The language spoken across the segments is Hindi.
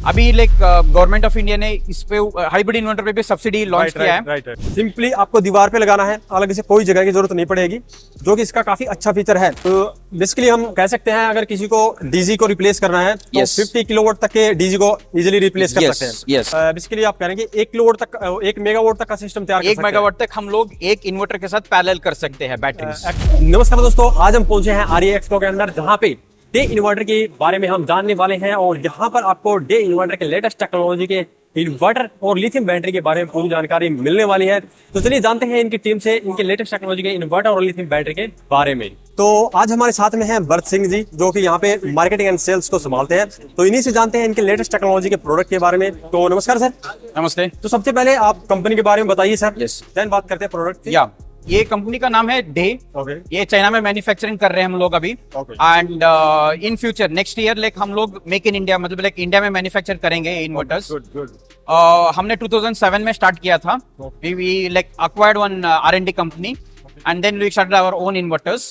अभी लाइक गवर्नमेंट ऑफ इंडिया ने इस पे हाइब्रिड इन्वर्टर पे भी सब्सिडी लॉन्च किया है। राइट। सिंपली आपको दीवार पे लगाना है, अलग से कोई जगह की जरूरत नहीं पड़ेगी, जो कि इसका काफी अच्छा फीचर है। तो बेसिकली हम कह सकते हैं अगर किसी को डीजी को रिप्लेस करना है तो Yes. 50 किलोवाट तक के डीजी को इजीली रिप्लेस कर Yes, सकते हैं। yes. बेसिकली आप कह रहे हैं कि 1 किलोवाट तक 1 मेगावाट तक का सिस्टम तैयार कर एक सकते हैं। मेगावाट तक हम लोग एक इन्वर्टर के साथ पैरेलल कर सकते हैं बैटरी। नमस्कार दोस्तों, आज हम पहुंचे हैं आरई एक्सपो के अंदर, जहां पे डे इन्वर्टर के बारे में हम जानने वाले हैं और यहाँ पर आपको डे इन्वर्टर के लेटेस्ट टेक्नोलॉजी के इन्वर्टर और लिथियम बैटरी के बारे में पूरी जानकारी मिलने वाली है। तो चलिए जानते हैं इनकी टीम से इनके लेटेस्ट टेक्नोलॉजी के इन्वर्टर और लिथियम बैटरी के बारे में। तो आज हमारे साथ में हैं भरत सिंह जी, जो कि यहाँ पे मार्केटिंग एंड सेल्स को संभालते हैं। तो इन्हीं से जानते हैं इनके लेटेस्ट टेक्नोलॉजी के प्रोडक्ट के बारे में। तो नमस्कार सर। नमस्ते। तो सबसे पहले आप कंपनी के बारे में बताइए सर। Yes. देन बात करते हैं प्रोडक्ट की। या ये कंपनी का नाम है डे। ओके। ये चाइना में मैन्युफैक्चरिंग कर रहे हैं हम लोग अभी। Okay. And in future next year like हम लोग मेक इन इंडिया मतलब लाइक इंडिया में मैन्युफैक्चर करेंगे इन्वर्टर्स। गुड। हमने 2007 में स्टार्ट किया था। We like acquired one R&D company and then we started our own inverters.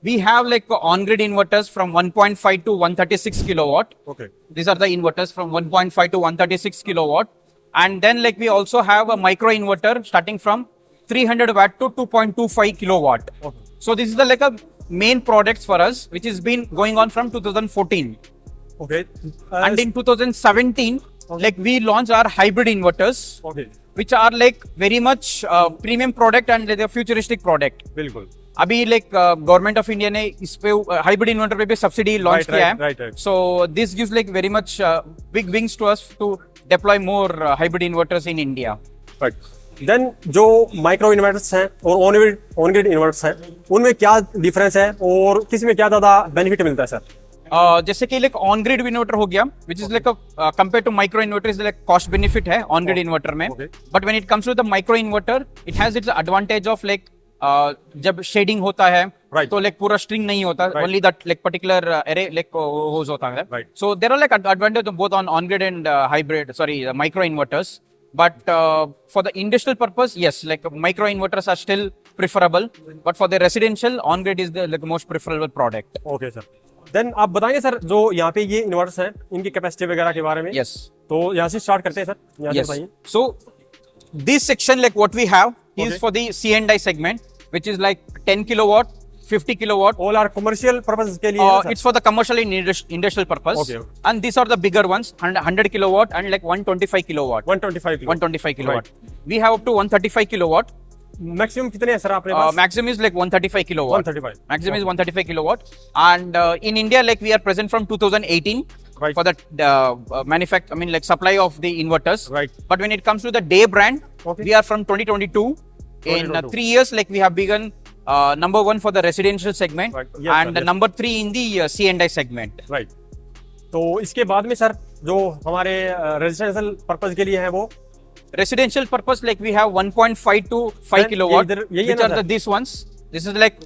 We have like on-grid inverters from 1.5 to 136 kilowatt. Okay. These are the inverters from 1.5 to 136 kilowatt. And then like we also have a micro inverter starting from 300 watt to 2.25 kilowatt. Okay. So this is the like a main products for us, which has been going on from 2014. Okay. And in 2017, like we launched our hybrid inverters, okay. which are like very much premium product and like a futuristic product. बिल्कुल। अभी लाइक गवर्नमेंट ऑफ इंडिया ने इस पे हाइब्रिड इन्वर्टर पे भी सब्सिडी लॉन्च किया है। right. So this gives like very much big wings to us to deploy more hybrid inverters in India. Right. Then जो माइक्रो इन्वर्टर्स हैं और ऑन ग्रिड इन्वर्टर्स हैं, उनमें क्या डिफरेंस है और किस में क्या ज्यादा बेनिफिट मिलता है सर? जैसे कि लाइक ऑन ग्रिड इन्वर्टर हो गया, which is like compare to micro inverter is like cost benefit है ऑन ग्रिड इन्वर्टर में। Okay. But when it comes to the micro inverter it has its advantage of like जब शेडिंग होता है Right. तो लाइक पूरा स्ट्रिंग नहीं होता, only that like particular array like होज होता है। Right. So there are like advantage both on grid and hybrid micro inverters. But for the industrial purpose, yes, like micro inverters are still preferable. But for the residential, on-grid is the like most preferable product. Okay sir. Then आप बताएंगे सर, जो यहाँ पे ये इन्वर्टर्स हैं इनकी कैपेसिटी वगैरह के बारे में। Yes. तो यहाँ से स्टार्ट करते हैं सर, यहाँ से Yes. बताइए। So this section, like what we have, is Okay. for the C&I segment, which is like 10 kilowatt, 50 kilowatt. All are commercial purpose के लिए है ना sir? It's for the commercial and industrial purpose. Okay. And these are the bigger ones, 100 kilowatt and like 125 kilowatt. 125 kilo. 125 kilowatt. We have up to 135 kilowatt. Maximum कितने हैं सर आपके पास? Maximum is like 135 kilowatt. 135. Maximum is 135 kilowatt. And in India, like we are present from 2018 Right. for the like supply of the inverters. Right. But when it comes to the Day brand, Okay. we are from 2022. In 2022. 3 years, like we have begun number 1 for the residential segment. Right. Yes, and sir, yes. number 3 in the C&I segment. Right. तो इसके बाद में सर जो हमारे रेजिडेंशियल पर्पस के लिए है वो Residential purpose, like we have 1.5 to 5 Then kilowatt, यही है which ना are sir? these ones. This is like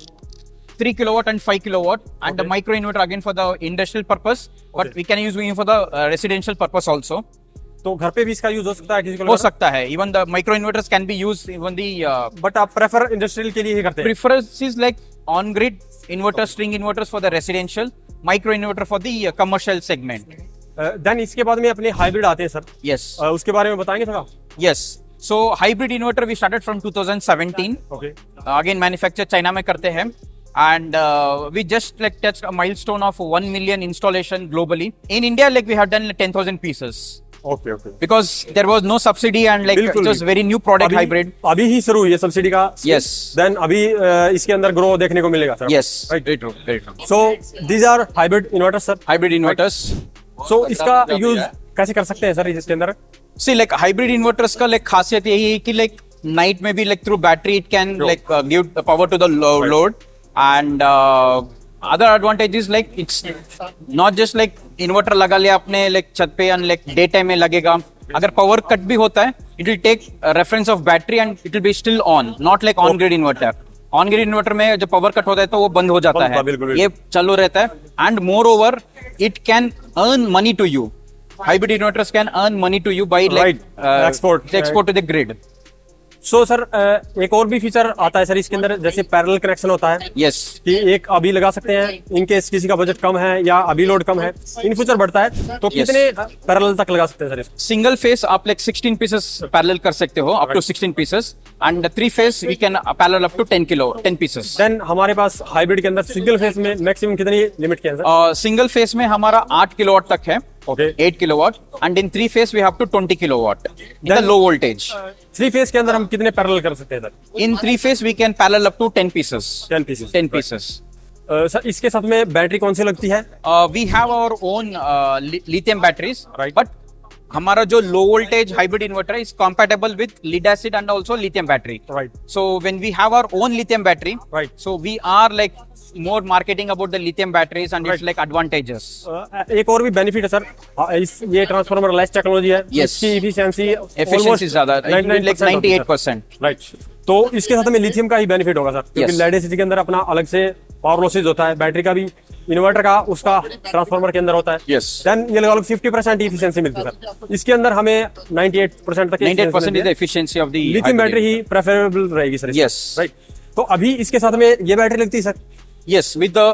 3 kilowatt and 5 kilowatt, and the Okay. micro inverter again for the industrial purpose, but Okay. we can use it for the residential purpose also. तो घर पे भी इसका यूज हो सकता है किसी को हो सकता है, even the micro inverters can be used even the but आप प्रेफर इंडस्ट्रियल के लिए ही करते हैं? preference is like on grid inverter, string inverters for the residential, micro inverter for the commercial segment. Then इसके बाद में अपने हाइब्रिड आते हैं सर। Yes. उसके बारे में बताएंगे थोड़ा? Yes. So hybrid inverter we started from 2017. Okay. Again manufacture China में करते हैं, and we just like touched a milestone of 1 million installation globally. In India, like we have done 10,000 pieces okay. Okay. because there was no subsidy and like बिल्कुल, it was very new product hybrid. अभी ही शुरू हुई है सब्सिडी का। Yes. देन अभी इसके अंदर ग्रो देखने को मिलेगा sir. Yes, Right. very true, very true. So these are hybrid inverters sir. Hybrid inverters. So इसका यूज कैसे कर सकते हैं सर इसके अंदर? See, like hybrid inverters का like खासियत यही है कि like night में भी like through battery it can like give the power to the load, and other advantage is like it's not just like inverter लगा लिया आपने like छत पे and like day time में लगेगा। अगर power cut भी होता है, it will take reference of battery and it will be still on, not like on grid inverter. On grid inverter में जब power cut होता है तो वो बंद हो जाता है, बिल्कुल, ये चालू रहता है, and moreover it can earn money to you. Hybrid inverters can earn money to you by like Right. Export. to the grid. So sir एक और भी फीचर आता है सर इसके अंदर, जैसे पैरेलल कनेक्शन होता है Yes. कि एक अभी लगा सकते हैं इन केस किसी का बजट कम है या अभी लोड कम है, इन फ्यूचर बढ़ता है तो Yes. कितने पैरेलल तक लगा सकते हैं सर इसको? Single phase आप like 16 pieces parallel कर सकते हो, up to 16 pieces, and 3 phase we can parallel up to 10 pieces. Then हमारे पास हाइब्रिड के अंदर सिंगल फेस में मैक्सिमम कितनी लिमिट के है सर? सिंगल फेस में हमारा 8 किलोवाट तक है, okay 8 kilowatt, and in 3 phase we have to 20 kilowatt in the Then- low voltage. Three phase के अंदर हम कितने पैरेलल कर सकते हैं सर? In 3 phase we can parallel up to 10 pieces. 10 pieces 10 pieces. Sir इसके साथ में बैटरी कौन सी लगती है? We have our own lithium batteries, Right. but हमारा जो लो वोल्टेज हाइब्रिड इन्वर्टर है is compatible with lead acid and also lithium battery. Right So when we have our own lithium battery, Right. so we are like more marketing about the lithium batteries and it's Right. like advantages. एक और भी बेनिफिट है सर, इस ये ट्रांसफार्मर लेस टेक्नोलॉजी है, Yes. इसकी एफिशिएंसी Efficiency ज्यादा, it will be like 98%. Right. तो इसके साथ में लिथियम का ही बेनिफिट होगा सर, क्योंकि Yes. लेड एसिड के अंदर अपना अलग से पावर लॉसेज होता है, बैटरी का भी, इन्वर्टर का उसका ट्रांसफार्मर के अंदर होता है। Yes. देन ये लगा लो 50% एफिशिएंसी मिलती है सर, इसके अंदर हमें 98% तक 98% is the efficiency of the lithium hybrid battery he preferable रहेगी सर। Yes. राइट। तो अभी इसके साथ में ये बैटरी लगती है sir? Yes, with the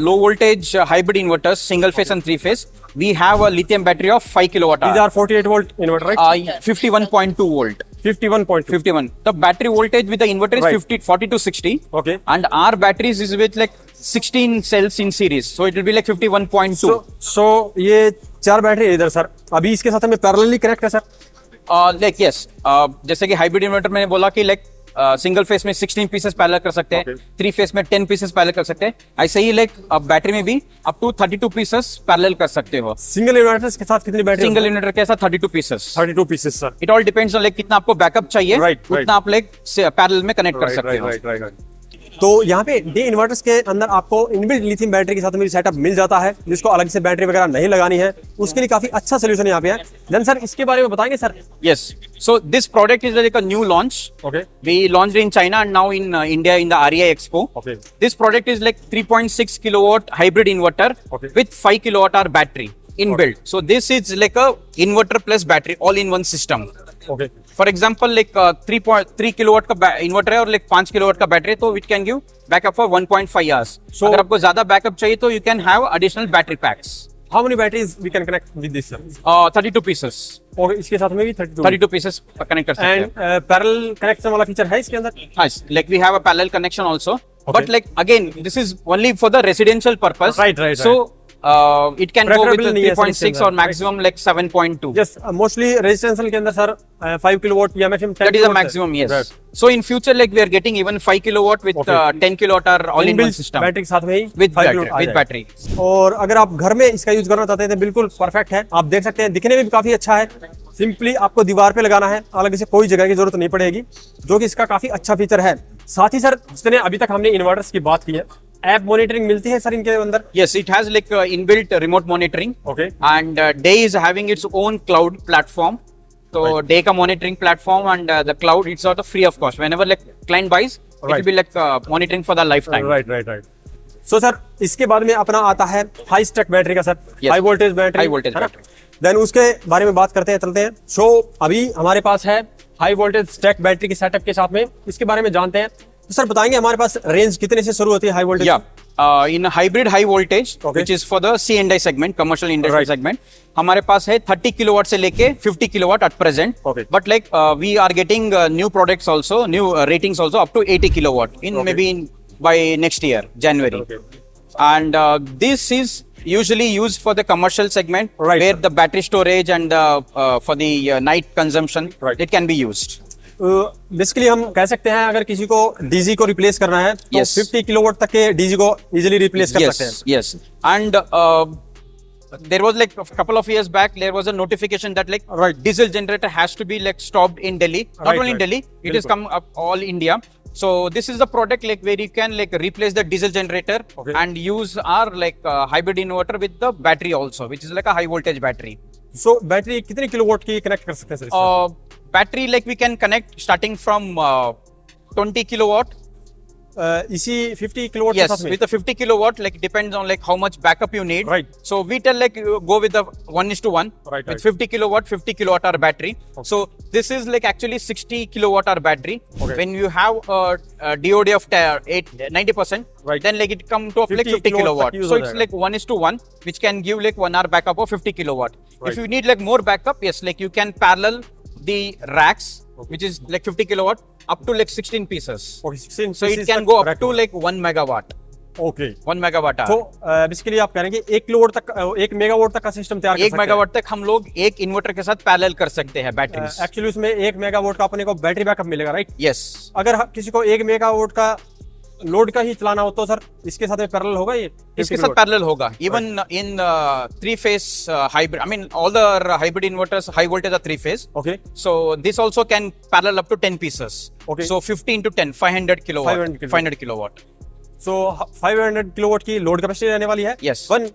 low voltage hybrid inverters, single phase and 3 phase, we have a lithium battery of 5 kilowatt These hour. are 48 volt inverter, right? 51.2 volt. 51.2. 51. The battery voltage with the inverter is Right. 40 to 60. Okay. And our batteries is with like 16 cells in series. So it will be like 51.2. So ये 4 बैटरी है इधर सर, अभी इसके साथ में पैरेलली कनेक्ट है सर? Like yes, जैसे कि हाइब्रिड इन्वर्टर मैंने बोला कि लाइक सिंगल फेस में 16 पीसेस पैरेलल कर सकते हैं, Okay. 3 फेस में 10 पीसेस पैरेलल कर सकते हैं, ऐसे ही लाइक बैटरी में भी अप टू 32 पीसेस पैरेलल कर सकते हो. सिंगल इन्वर्टर के साथ कितनी बैटरी? सिंगल इन्वर्टर के साथ 32 pieces. 32 pieces sir. It all depends on like कितना आपको बैकअप चाहिए, Right, right. उतना आप लाइक पैरेलल में कनेक्ट कर सकते हो. तो यहाँ पे डे इन्वर्टर्स के अंदर आपको इनबिल्ट लिथियम बैटरी के साथ में सेटअप मिल जाता है, जिसको अलग से बैटरी वगैरह नहीं लगानी है, उसके लिए काफी अच्छा सोल्यूशन यहाँ पे है। देन सर इसके बारे में बताएंगे sir? Yes. So this product is like a new launch. Okay We launched in China and now in India in the REI Expo. Okay. This product is like 3.6 kilowatt hybrid inverter Okay. with 5 kilowatt hour battery inbuilt. So this is like a inverter plus battery all in one system. Okay For example, like 3.3 kilowatt का इन्वर्टर है और like 5 kilowatt का बैटरी, तो it can give backup for 1.5 hours. So- अगर आपको ज्यादा बैकअप चाहिए तो you can have additional battery packs. How many batteries we can connect with this sir? 32 pieces. और इसके साथ में भी 32 32 pieces connect कर सकते हैं. एंड पैरेलल कनेक्शन वाला फीचर है इसके अंदर? Yes, like we have a parallel connection also, Okay. but like again, this is only for the residential purpose. Right. So it can go with Preferable नहीं है सर 3.6 इसके or अंदर, maximum like 7.2. Yes, mostly residential के अंदर सर 5 किलोवाट या maximum 10 That is the maximum, yes. So in future, like we are getting even 5 kilowatt with Okay. 10 kilowatt hour all in one system battery के साथ में ही with 5 battery. किलोवाट आ With जाएगा। battery. और अगर आप घर में इसका यूज करना चाहते हैं तो बिल्कुल परफेक्ट है, आप देख सकते हैं दिखने में भी काफी अच्छा है, सिंपली आपको दीवार पे लगाना है, अलग से कोई जगह की जरूरत नहीं पड़ेगी, जो कि इसका काफी अच्छा फीचर है। साथ ही सर जितने अभी तक हमने इन्वर्टर्स की बात की है, ऐप मॉनिटरिंग मिलती है सर इनके अंदर? Yes, it has like inbuilt remote monitoring. Okay And Day is having its own cloud platform. So Day का monitoring platform and the cloud, it's sort of free of cost. Whenever like client buys, it will Right. be like monitoring for the lifetime. राइट। सो सर इसके बाद में अपना आता है हाई स्टेक बैटरी का sir, Yes. High voltage battery, High voltage battery. Then उसके बारे में बात करते हैं, चलते हैं। सो अभी हमारे पास है हाई वोल्टेज स्टैक बैटरी के सेटअप के साथ में, इसके बारे में जानते हैं। तो सर बताएंगे हमारे पास रेंज कितने से शुरू होती है high voltage? Yeah. In a hybrid high voltage, Okay. which is for the C&I segment, commercial industry Right. segment, हमारे पास है 30 kilowatt से लेके 50 kilowatt at present. Okay. But like we are getting new products also, new ratings also up to 80 kilowatt in Okay. maybe by next year, January. Okay. And this is usually used for the commercial segment, Right, where sir. the battery storage and for the night consumption, Right. it can be used. Basically हम कह सकते हैं अगर किसी को डीजी को रिप्लेस करना है तो Yes. 50 किलोवाट तक के डीजी को इजीली रिप्लेस कर सकते हैं। Yes. And there was like a couple of years back, there was a notification that like Right. diesel generator has to be like stopped in Delhi. Not Right, only in right. Delhi, it has come up all India. So this is the product like where you can like replace the diesel generator Okay. and use our like hybrid inverter with the battery also, which is like a high voltage battery. So battery कितने किलोवाट की कनेक्ट कर सकते हैं सर इसमें? Battery like we can connect starting from 20 kilowatt इसी 50 किलोवाट के Yes, साथ में? with the 50 kilowatt, like depends on like how much backup you need. Right. So we tell like go with the 1:1 Right, with right. 50 kilowatt, 50 kilowatt hour battery. So this is like actually 60 kilowatt hour battery. Okay. When you have a DOD of 90%, Right. then like it come to up like 50 kilowatt kilowatt. तक use So हो it's जाएगा. like 1:1, which can give like 1 hour backup of 50 kilowatt. Right. If you need like more backup, yes, like you can parallel the racks, which is like 50 kilowatt up to like 16 pieces. Okay, 16 So it pieces can तक go up rack to होगा। like 1 megawatt. Okay 1 megawatt hour. तो बेसिकली आप कह रहे हैं कि 1 किलोवाट तक 1 मेगावाट तक का सिस्टम तैयार कर एक सकते हैं। मेगावाट तक हम लोग एक इन्वर्टर के साथ पैरेलल कर सकते हैं बैटरीज। एक्चुअली उसमें 1 मेगावाट का अपने को बैटरी बैकअप मिलेगा, राइट? यस, अगर किसी को 1 मेगावाट का लोड का ही चलाना हो तो सर इसके साथ में पैरेलल होगा ये? इसके साथ पैरेलल होगा। Even in 3 phase hybrid, I mean all the hybrid inverters high voltage are 3 phase. Okay So this also can parallel up to 10 pieces. Okay. So 50 into 10, 500 kilowatt. 500 kilowatt. 500 kilowatt. So 500 kilowatt की लोड कैपेसिटी रहने वाली है। Yes. 1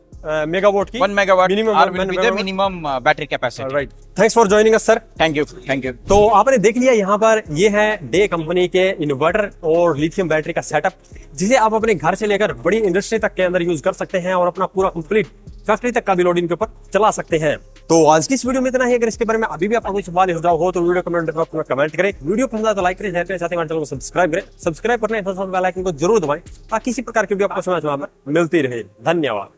मेगावाट की 1 megawatt minimum hour will be the minimum battery capacity. Right. Thanks for joining us sir. Thank you, thank you. तो आपने देख लिया यहाँ पर ये है डे कंपनी के इन्वर्टर और लिथियम बैटरी का सेटअप, जिसे आप अपने घर से लेकर बड़ी इंडस्ट्री तक के अंदर यूज कर सकते हैं और अपना पूरा कंप्लीट फैक्ट्री तक का भी लोड इनके ऊपर चला सकते हैं। तो आज की इस वीडियो में इतना ही। अगर इसके बारे में अभी भी आपका कोई सवाल हो तो वीडियो कमेंट बॉक्स में कमेंट करें। वीडियो पसंद आए तो लाइक करें, शेयर करें, साथ ही हमारे चैनल को सब्सक्राइब करें। सब्सक्राइब करने के साथ बेल आइकन को जरूर दबाएं ताकि इसी प्रकार की वीडियो आपको समय समय पर मिलती रहे। धन्यवाद।